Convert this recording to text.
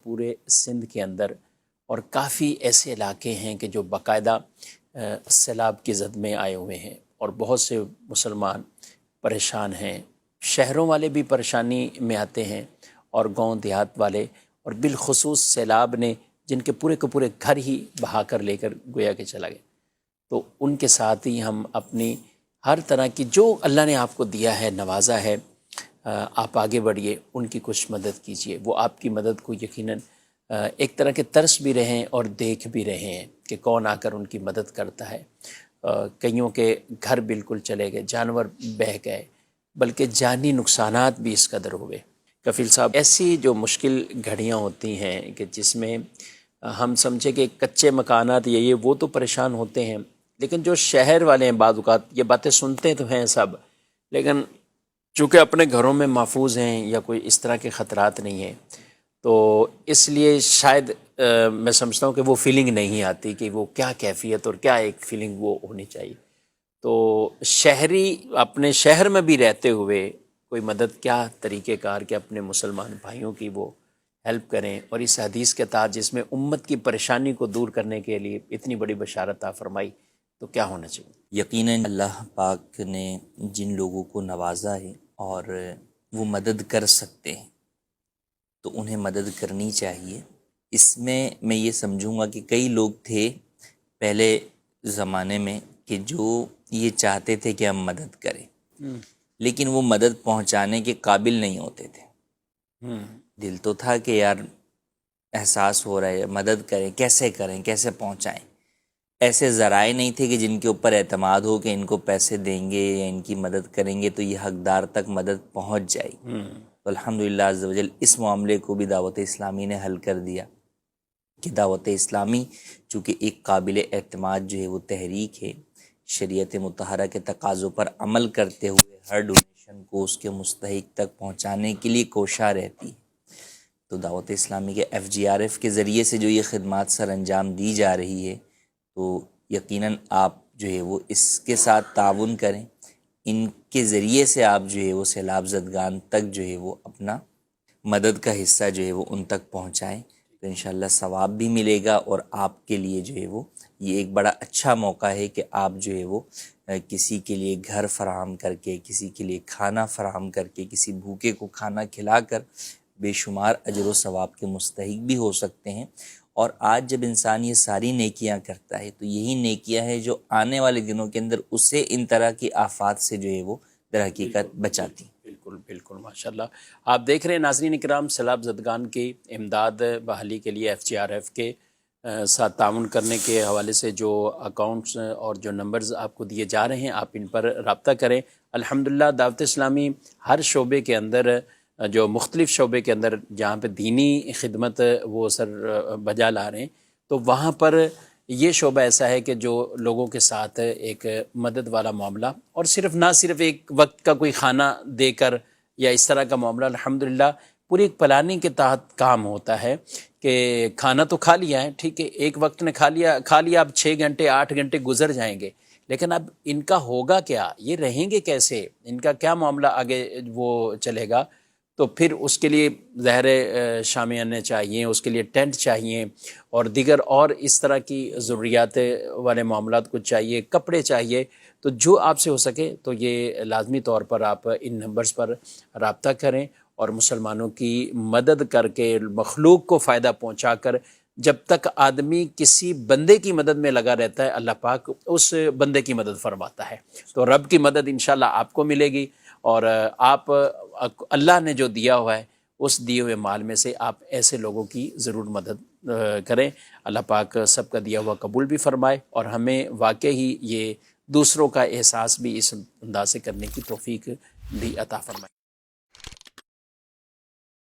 پورے سندھ کے اندر، اور کافی ایسے علاقے ہیں کہ جو باقاعدہ سیلاب کی زد میں آئے ہوئے ہیں، اور بہت سے مسلمان پریشان ہیں۔ شہروں والے بھی پریشانی میں آتے ہیں، اور گاؤں دیہات والے، اور بالخصوص سیلاب نے جن کے پورے گھر ہی بہا کر لے کر گویا کہ چلا گیا، تو ان کے ساتھ ہی ہم اپنی ہر طرح کی جو اللہ نے آپ کو دیا ہے، نوازا ہے، آپ آگے بڑھیے، ان کی کچھ مدد کیجیے۔ وہ آپ کی مدد کو یقیناً ایک طرح کے ترس بھی رہے ہیں اور دیکھ بھی رہے ہیں کہ کون آ کر ان کی مدد کرتا ہے۔ کئیوں کے گھر بالکل چلے گئے، جانور بہہ گئے، بلکہ جانی نقصانات بھی اس قدر ہوئے۔ کفیل صاحب، ایسی جو مشکل گھڑیاں ہوتی ہیں کہ جس میں ہم سمجھے کہ کچے مکانات یہ وہ تو پریشان ہوتے ہیں، لیکن جو شہر والے ہیں بعض اوقات یہ باتیں سنتے تو ہیں سب، لیکن چونکہ اپنے گھروں میں محفوظ ہیں یا کوئی اس طرح کے خطرات نہیں ہیں، تو اس لیے شاید میں سمجھتا ہوں کہ وہ فیلنگ نہیں آتی کہ وہ کیا کیفیت اور کیا ایک فیلنگ وہ ہونی چاہیے۔ تو شہری اپنے شہر میں بھی رہتے ہوئے کوئی مدد، کیا طریقہ کار کہ اپنے مسلمان بھائیوں کی وہ ہیلپ کریں، اور اس حدیث کے تحت جس میں امت کی پریشانی کو دور کرنے کے لیے اتنی بڑی بشارت عطا فرمائی، تو کیا ہونا چاہیے؟ یقیناً اللہ پاک نے جن لوگوں کو نوازا ہے اور وہ مدد کر سکتے ہیں تو انہیں مدد کرنی چاہیے۔ اس میں یہ سمجھوں گا کہ کئی لوگ تھے پہلے زمانے میں کہ جو یہ چاہتے تھے کہ ہم مدد کریں، لیکن وہ مدد پہنچانے کے قابل نہیں ہوتے تھے۔ دل تو تھا کہ یار احساس ہو رہا ہے مدد کریں، کیسے کریں، کیسے پہنچائیں۔ ایسے ذرائع نہیں تھے کہ جن کے اوپر اعتماد ہو کہ ان کو پیسے دیں گے یا ان کی مدد کریں گے تو یہ حقدار تک مدد پہنچ جائے گی۔ تو الحمدللہ عز و جل اس معاملے کو بھی دعوت اسلامی نے حل کر دیا کہ دعوت اسلامی چونکہ ایک قابل اعتماد جو ہے وہ تحریک ہے، شریعت مطہرہ کے تقاضوں پر عمل کرتے ہوئے ہر ڈونیشن کو اس کے مستحق تک پہنچانے کے لیے کوشاں رہتی ہے۔ تو دعوت اسلامی کے FGRF کے ذریعے سے جو یہ خدمات سر انجام دی جا رہی ہے، تو یقیناً آپ جو ہے وہ اس کے ساتھ تعاون کریں، ان کے ذریعے سے آپ جو ہے وہ سیلاب زدگان تک جو ہے وہ اپنا مدد کا حصہ جو ہے وہ ان تک پہنچائیں، تو انشاءاللہ ثواب بھی ملے گا، اور آپ کے لیے جو ہے وہ یہ ایک بڑا اچھا موقع ہے کہ آپ جو ہے وہ کسی کے لیے گھر فراہم کر کے، کسی کے لیے کھانا فراہم کر کے، کسی بھوکے کو کھانا کھلا کر بے شمار اجر و ثواب کے مستحق بھی ہو سکتے ہیں۔ اور آج جب انسان یہ ساری نیکیاں کرتا ہے تو یہی نیکیاں ہیں جو آنے والے دنوں کے اندر اسے ان طرح کی آفات سے جو ہے وہ در حقیقت بچاتی۔ بالکل ماشاءاللہ۔ آپ دیکھ رہے ہیں ناظرین کرام، سیلاب زدگان کی امداد بحالی کے لیے FGRF کے ساتھ تعاون کرنے کے حوالے سے جو اکاؤنٹس اور جو نمبرز آپ کو دیے جا رہے ہیں، آپ ان پر رابطہ کریں۔ الحمدللہ دعوت اسلامی ہر شعبے کے اندر، جو مختلف شعبے کے اندر جہاں پہ دینی خدمت وہ سر بجا لا رہے ہیں، تو وہاں پر یہ شعبہ ایسا ہے کہ جو لوگوں کے ساتھ ایک مدد والا معاملہ، اور نہ صرف ایک وقت کا کوئی کھانا دے کر یا اس طرح کا معاملہ، الحمدللہ پوری ایک پلاننگ کے تحت کام ہوتا ہے کہ کھانا تو کھا لیا ہے، ٹھیک ہے، ایک وقت نے کھا لیا، اب 6 گھنٹے 8 گھنٹے گزر جائیں گے، لیکن اب ان کا ہوگا کیا، یہ رہیں گے کیسے، ان کا کیا معاملہ آگے وہ چلے گا، تو پھر اس کے لیے ظاہر شامیانے چاہیے، اس کے لیے ٹینٹ چاہیے، اور دیگر اور اس طرح کی ضروریات والے معاملات کچھ چاہیے، کپڑے چاہیے۔ تو جو آپ سے ہو سکے تو یہ لازمی طور پر آپ ان نمبرز پر رابطہ کریں، اور مسلمانوں کی مدد کر کے، مخلوق کو فائدہ پہنچا کر، جب تک آدمی کسی بندے کی مدد میں لگا رہتا ہے، اللہ پاک اس بندے کی مدد فرماتا ہے، تو رب کی مدد انشاءاللہ آپ کو ملے گی، اور آپ اللہ نے جو دیا ہوا ہے اس دیے ہوئے مال میں سے آپ ایسے لوگوں کی ضرور مدد کریں۔ اللہ پاک سب کا دیا ہوا قبول بھی فرمائے، اور ہمیں واقعی یہ دوسروں کا احساس بھی اس انداز سے کرنے کی توفیق بھی عطا فرمائے۔